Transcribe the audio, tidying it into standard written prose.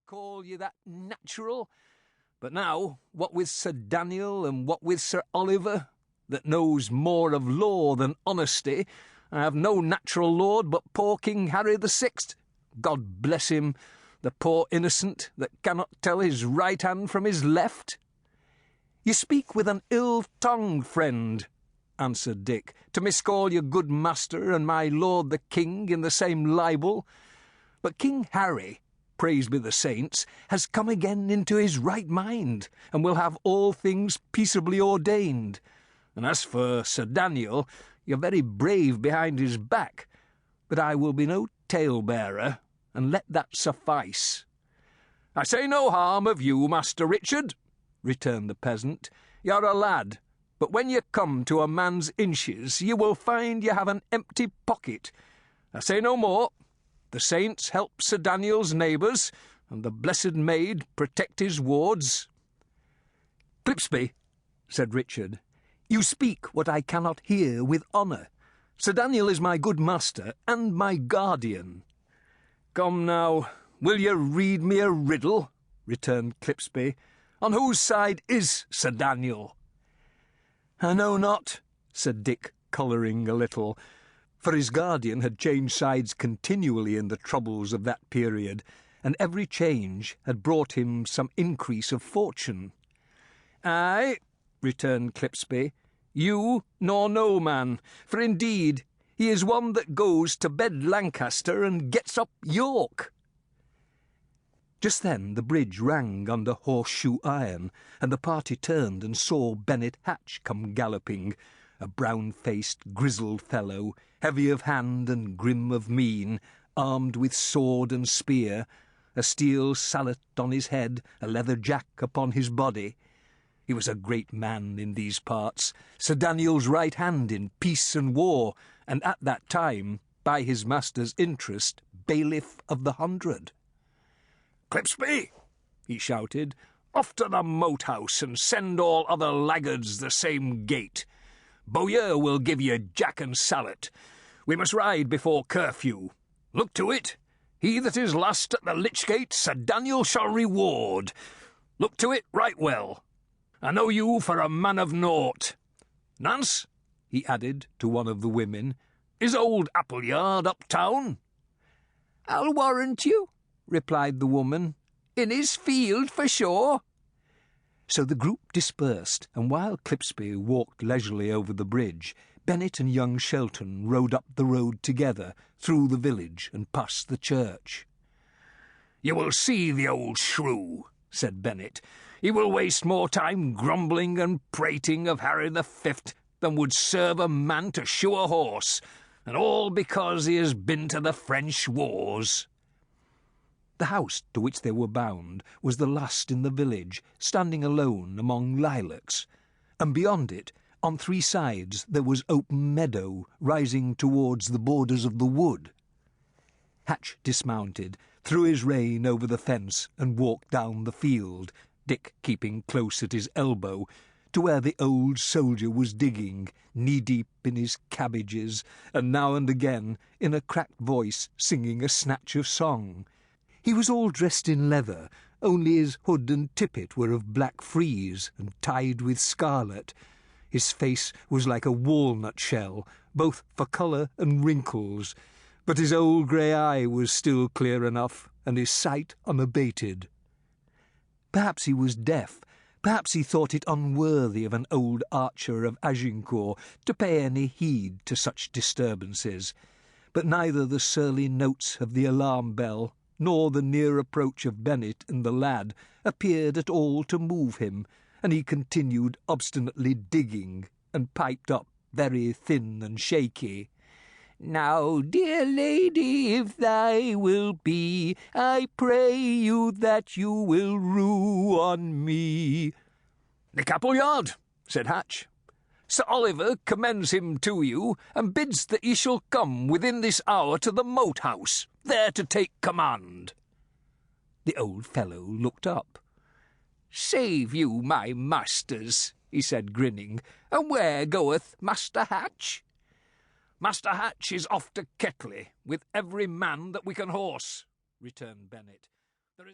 call you that natural. But now, what with Sir Daniel and what with Sir Oliver, that knows more of law than honesty, I have no natural lord but poor King Harry the Sixth. God bless him, the poor innocent that cannot tell his right hand from his left." "You speak with an ill-tongued friend," answered Dick, "to miscall your good master and my lord the king in the same libel. But King Harry, praised be the saints, has come again into his right mind, and will have all things peaceably ordained. And as for Sir Daniel, you're very brave behind his back, but I will be no tale-bearer, and let that suffice." "I say no harm of you, Master Richard," returned the peasant. "You're a lad, but when you come to a man's inches, you will find you have an empty pocket. I say no more. The saints help Sir Daniel's neighbours, and the blessed maid protect his wards." "Clipsby," said Richard, "you speak what I cannot hear with honour. Sir Daniel is my good master and my guardian." "Come now, will you read me a riddle?" returned Clipsby. "On whose side is Sir Daniel?" "I know not," said Dick, colouring a little, for his guardian had changed sides continually in the troubles of that period, and every change had brought him some increase of fortune. "Aye," returned Clipsby, "you nor no man, for indeed he is one that goes to bed Lancaster and gets up York." Just then the bridge rang under horseshoe iron, and the party turned and saw Bennet Hatch come galloping, a brown-faced, grizzled fellow, heavy of hand and grim of mien, armed with sword and spear, a steel sallet on his head, a leather jack upon his body. He was a great man in these parts, Sir Daniel's right hand in peace and war, and at that time, by his master's interest, bailiff of the 100. "Clipsby," he shouted, "off to the moat-house and send all other laggards the same gait. Bowyer will give you jack and sallet. We must ride before curfew. Look to it. He that is last at the lich-gate, Sir Daniel shall reward. Look to it right well. I know you for a man of naught. Nance," he added to one of the women, "is old Appleyard uptown?" "I'll warrant you," replied the woman, "in his field for sure." So the group dispersed, and while Clipsby walked leisurely over the bridge, Bennet and young Shelton rode up the road together, through the village and past the church. "You will see the old shrew," said Bennet. "He will waste more time grumbling and prating of Harry the Fifth than would serve a man to shoe a horse, and all because he has been to the French wars." The house to which they were bound was the last in the village, standing alone among lilacs, and beyond it, on 3 sides, there was open meadow rising towards the borders of the wood. Hatch dismounted, threw his rein over the fence, and walked down the field, Dick keeping close at his elbow, to where the old soldier was digging, knee-deep in his cabbages, and now and again, in a cracked voice, singing a snatch of song. He was all dressed in leather, only his hood and tippet were of black frieze and tied with scarlet. His face was like a walnut shell, both for colour and wrinkles, but his old grey eye was still clear enough, and his sight unabated. Perhaps he was deaf, perhaps he thought it unworthy of an old archer of Agincourt to pay any heed to such disturbances, but neither the surly notes of the alarm bell nor the near approach of Bennet and the lad appeared at all to move him, and he continued obstinately digging, and piped up, very thin and shaky, "Now, dear lady, if thy will be, I pray you that you will rue on me." "Nick Appleyard," said Hatch. "Sir Oliver commends him to you, and bids that ye shall come within this hour to the moat-house, there to take command." The old fellow looked up. "Save you, my masters," he said, grinning, "and where goeth Master Hatch?" "Master Hatch is off to Ketley, with every man that we can horse," returned Bennet.